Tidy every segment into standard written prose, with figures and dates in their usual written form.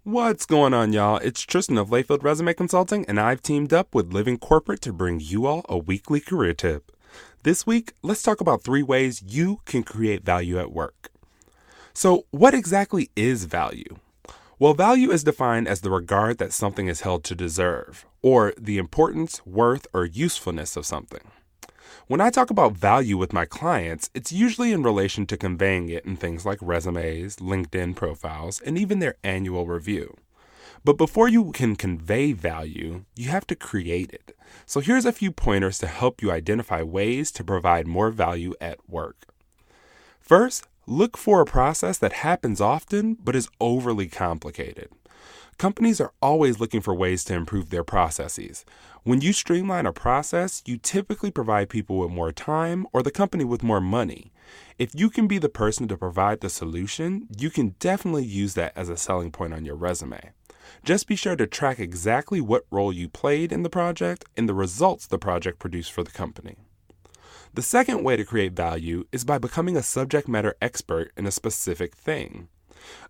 What's going on, y'all? It's Tristan of Layfield Resume Consulting, and I've teamed up with Living Corporate to bring you all a weekly career tip. This week, let's talk about 3 ways you can create value at work. So, what exactly is value? Well, value is defined as the regard that something is held to deserve, or the importance, worth, or usefulness of something. When I talk about value with my clients, it's usually in relation to conveying it in things like resumes, LinkedIn profiles, and even their annual review. But before you can convey value, you have to create it. So here's a few pointers to help you identify ways to provide more value at work. First, look for a process that happens often but is overly complicated. Companies are always looking for ways to improve their processes. When you streamline a process, you typically provide people with more time or the company with more money. If you can be the person to provide the solution, you can definitely use that as a selling point on your resume. Just be sure to track exactly what role you played in the project and the results the project produced for the company. The second way to create value is by becoming a subject matter expert in a specific thing.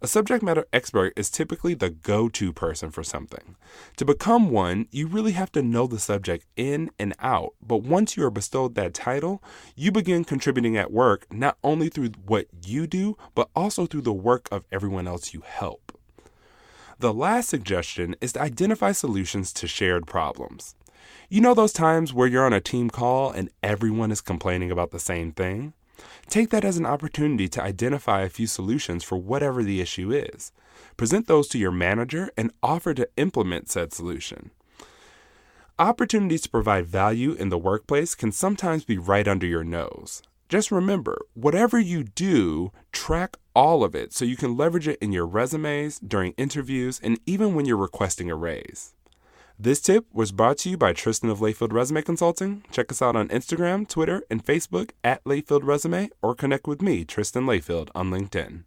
A subject matter expert is typically the go-to person for something. To become one, you really have to know the subject in and out, but once you are bestowed that title, you begin contributing at work not only through what you do, but also through the work of everyone else you help. The last suggestion is to identify solutions to shared problems. You know those times where you're on a team call and everyone is complaining about the same thing? Take that as an opportunity to identify a few solutions for whatever the issue is. Present those to your manager and offer to implement said solution. Opportunities to provide value in the workplace can sometimes be right under your nose. Just remember, whatever you do, track all of it so you can leverage it in your resumes, during interviews, and even when you're requesting a raise. This tip was brought to you by Tristan of Layfield Resume Consulting. Check us out on Instagram, Twitter, and Facebook at Layfield Resume, or connect with me, Tristan Layfield, on LinkedIn.